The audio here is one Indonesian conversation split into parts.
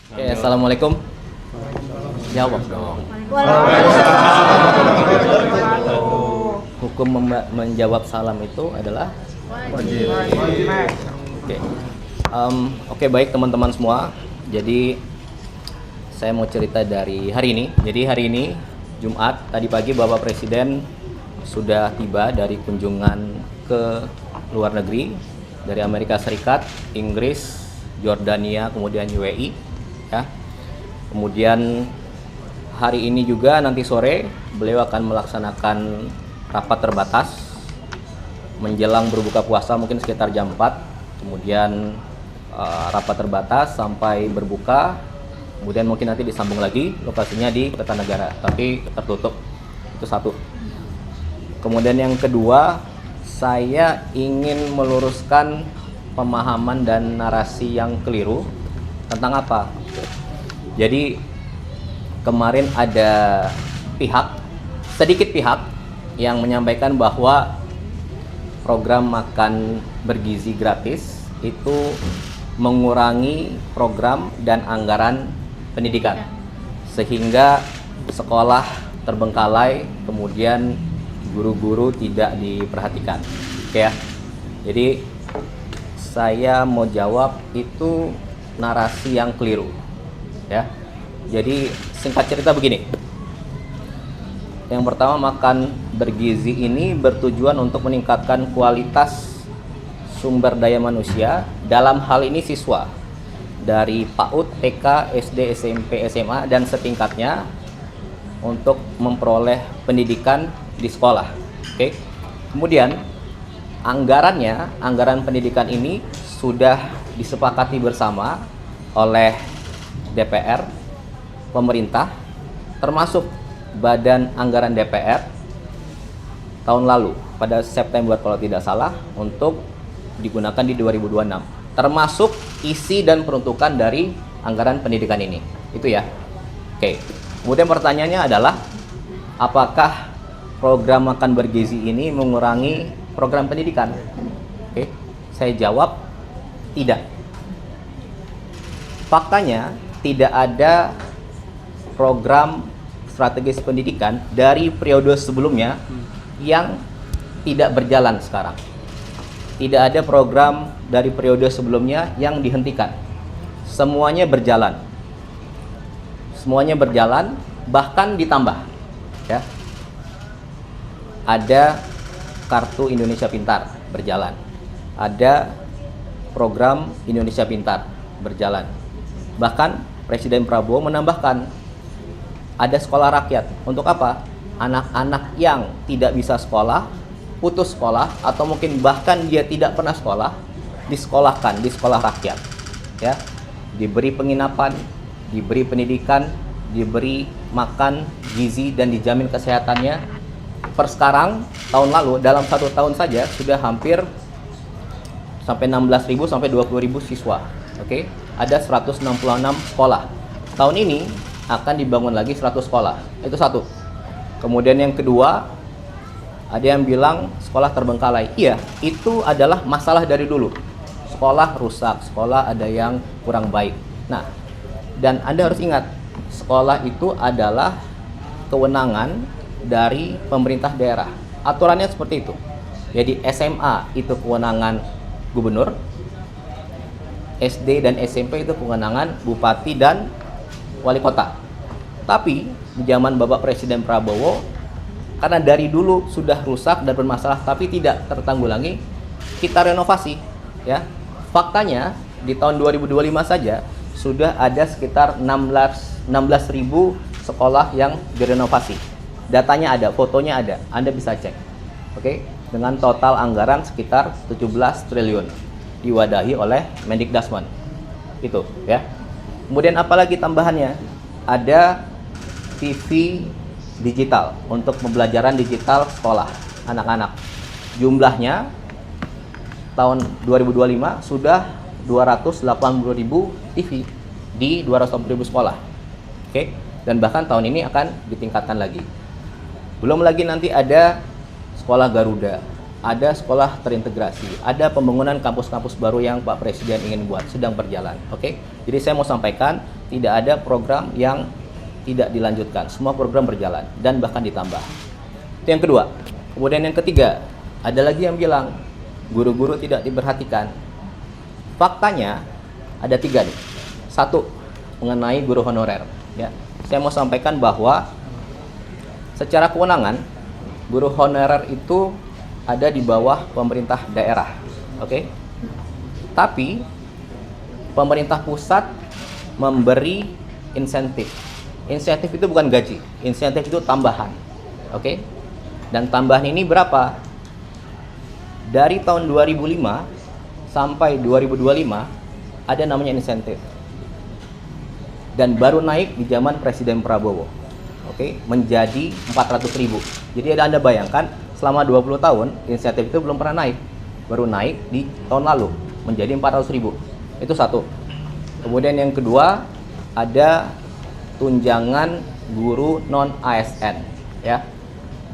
Oke, assalamualaikum. Jawab dong. Hukum menjawab salam itu adalah wajib. Oke. Oke, baik teman-teman semua. Jadi saya mau cerita dari hari ini. Jadi hari ini Jumat tadi pagi Bapak Presiden sudah tiba dari kunjungan ke luar negeri dari Amerika Serikat, Inggris, Jordania, kemudian UAE, ya. Kemudian hari ini juga nanti sore beliau akan melaksanakan rapat terbatas menjelang berbuka puasa mungkin sekitar jam 4. Kemudian rapat terbatas sampai berbuka. Kemudian mungkin nanti disambung lagi, lokasinya di Kertanegara, tapi tertutup. Itu satu. Kemudian yang kedua, saya ingin meluruskan pemahaman dan narasi yang keliru tentang apa? Jadi kemarin ada sedikit pihak yang menyampaikan bahwa program makan bergizi gratis itu mengurangi program dan anggaran pendidikan sehingga sekolah terbengkalai, kemudian guru-guru tidak diperhatikan. Oke ya. Jadi saya mau jawab itu narasi yang keliru, ya. Jadi singkat cerita begini. Yang pertama, makan bergizi ini bertujuan untuk meningkatkan kualitas sumber daya manusia, dalam hal ini siswa dari PAUD, TK, SD, SMP, SMA dan setingkatnya untuk memperoleh pendidikan di sekolah. Oke. Kemudian anggaran pendidikan ini sudah disepakati bersama oleh DPR, pemerintah, termasuk Badan Anggaran DPR tahun lalu pada September kalau tidak salah untuk digunakan di 2026, termasuk isi dan peruntukan dari anggaran pendidikan ini. Itu ya. Oke. Kemudian pertanyaannya adalah apakah program makan bergizi ini mengurangi program pendidikan? Oke, saya jawab tidak. Faktanya tidak ada program strategis pendidikan dari periode sebelumnya yang tidak berjalan sekarang. Tidak ada program dari periode sebelumnya yang dihentikan. Semuanya berjalan. Semuanya berjalan, bahkan ditambah. Ya. Ada Kartu Indonesia Pintar berjalan. Ada program Indonesia Pintar berjalan. Bahkan Presiden Prabowo menambahkan ada sekolah rakyat. Untuk apa? Anak-anak yang tidak bisa sekolah, putus sekolah, atau mungkin bahkan dia tidak pernah sekolah, disekolahkan di sekolah rakyat. Ya, diberi penginapan, diberi pendidikan, diberi makan gizi dan dijamin kesehatannya. Per sekarang, tahun lalu dalam 1 tahun saja sudah hampir sampai 16.000 sampai 20.000 siswa. Oke, ada 166 sekolah. Tahun ini akan dibangun lagi 100 sekolah. Itu satu. Kemudian yang kedua, ada yang bilang sekolah terbengkalai. Iya, itu adalah masalah dari dulu. Sekolah rusak, sekolah ada yang kurang baik. Nah, dan Anda harus ingat, sekolah itu adalah kewenangan dari pemerintah daerah. Aturannya seperti itu. Jadi SMA itu kewenangan gubernur, SD dan SMP itu kewenangan bupati dan wali kota. Tapi di zaman Bapak Presiden Prabowo, karena dari dulu sudah rusak dan bermasalah tapi tidak tertanggulangi, kita renovasi, ya. Faktanya di tahun 2025 saja sudah ada sekitar 16.000 sekolah yang direnovasi. Datanya ada, fotonya ada, Anda bisa cek. Oke, dengan total anggaran sekitar 17 triliun diwadahi oleh Mendikbudrismen. Itu, ya. Kemudian apalagi tambahannya? Ada TV digital untuk pembelajaran digital sekolah anak-anak. Jumlahnya tahun 2025 sudah 280.000 TV di 280.000 sekolah. Oke, dan bahkan tahun ini akan ditingkatkan lagi. Belum lagi nanti ada sekolah Garuda, ada sekolah terintegrasi, ada pembangunan kampus-kampus baru yang Pak Presiden ingin buat, sedang berjalan. Oke, jadi saya mau sampaikan tidak ada program yang tidak dilanjutkan, semua program berjalan dan bahkan ditambah. Itu yang kedua. Kemudian yang ketiga, ada lagi yang bilang guru-guru tidak diperhatikan. Faktanya ada 3 nih. 1, mengenai guru honorer. Ya, saya mau sampaikan bahwa secara kewenangan guru honorer itu ada di bawah pemerintah daerah, oke? Tapi pemerintah pusat memberi insentif. Insentif itu bukan gaji, insentif itu tambahan, oke? Dan tambahan ini berapa? Dari tahun 2005 sampai 2025 ada namanya insentif. Dan baru naik di zaman Presiden Prabowo, oke? Menjadi 400.000. Jadi Anda bayangkan selama 20 tahun insentif itu belum pernah naik, baru naik di tahun lalu menjadi 400.000. Itu 1. Kemudian yang kedua, ada tunjangan guru non ASN, ya.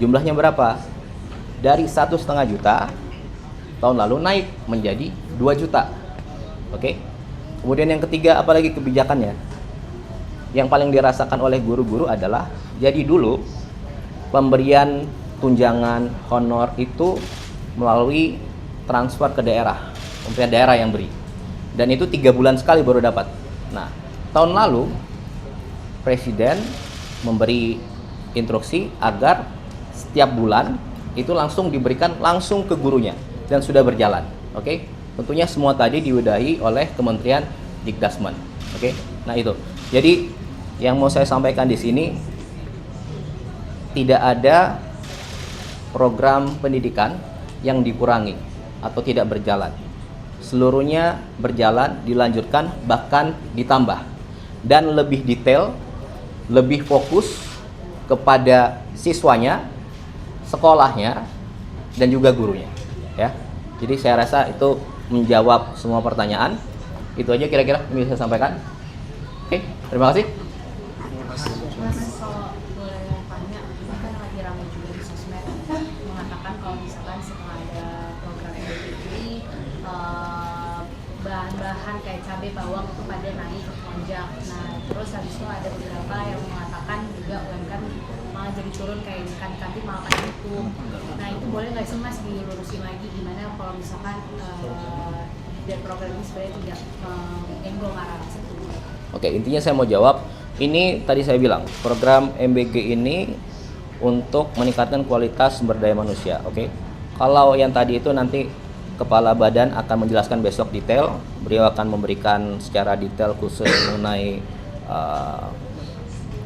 Jumlahnya berapa? Dari 1,5 juta tahun lalu naik menjadi 2 juta. Oke. Kemudian yang ketiga, apalagi kebijakannya? Yang paling dirasakan oleh guru-guru adalah, jadi dulu pemberian tunjangan honor itu melalui transfer ke daerah, pemerintah daerah yang beri, dan itu 3 bulan sekali baru dapat. Nah, tahun lalu Presiden memberi instruksi agar setiap bulan itu langsung diberikan langsung ke gurunya dan sudah berjalan. Oke, tentunya semua tadi diwadahi oleh Kementerian Dikdasmen. Oke, nah itu. Jadi yang mau saya sampaikan di sini, tidak ada program pendidikan yang dikurangi atau tidak berjalan. Seluruhnya berjalan, dilanjutkan, bahkan ditambah. Dan lebih detail, lebih fokus kepada siswanya, sekolahnya, dan juga gurunya. Ya. Jadi saya rasa itu menjawab semua pertanyaan. Itu aja kira-kira yang bisa saya sampaikan. Oke, terima kasih. Mas, kalau boleh tanya, ini kan lagi ramai juga di sosmed mengatakan kalau misalkan setelah ada program MBG ini bahan-bahan kayak cabai bawang itu pada naik melonjak. Nah, terus habis itu ada beberapa yang mengatakan juga UMKM malah jadi turun kayak ikan tapi malah pada itu. Nah, itu boleh nggak sih Mas dilurusin lagi gimana kalau misalkan dari program ini sebenarnya tidak menyenggol arah tersebut? Oke, intinya saya mau jawab. Ini tadi saya bilang, program MBG ini untuk meningkatkan kualitas sumber daya manusia. Oke, kalau yang tadi itu nanti Kepala Badan akan menjelaskan besok detail. Beliau akan memberikan secara detail khusus mengenai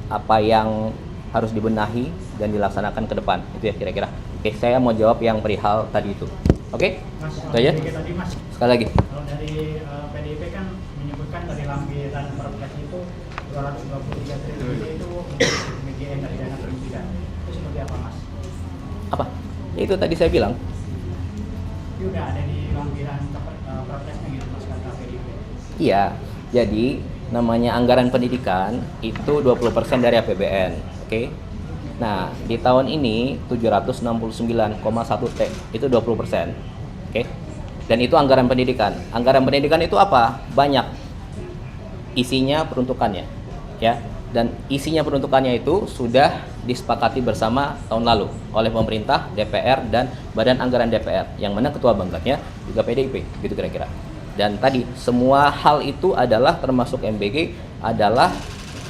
apa yang harus dibenahi dan dilaksanakan ke depan. Itu ya kira-kira. Oke, saya mau jawab yang perihal tadi itu. Oke, Mas, itu aja. tadi, Mas. Sekali lagi. Kalau dari PDIP kan menyebutkan dari lampiran Perpres itu 223 triliun itu untuk PGN dari dana pendidikan. Itu seperti apa, Mas? Apa? Ya itu tadi saya bilang. Itu udah ada di lampiran Perpresnya gitu, Mas, kata PDIP. Iya. Jadi namanya anggaran pendidikan itu 20% dari APBN. Oke. Nah, di tahun ini 769,1 T itu 20%. Oke. Dan itu anggaran pendidikan. Anggaran pendidikan itu apa? Banyak. Isinya peruntukannya, ya. Dan isinya peruntukannya itu sudah disepakati bersama tahun lalu oleh pemerintah, DPR dan Badan Anggaran DPR, yang mana ketua bangkatnya juga PDIP, gitu kira-kira. Dan tadi semua hal itu adalah termasuk MBG adalah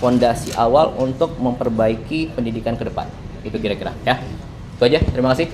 fondasi awal untuk memperbaiki pendidikan ke depan. Itu kira-kira, ya. Itu aja. Terima kasih.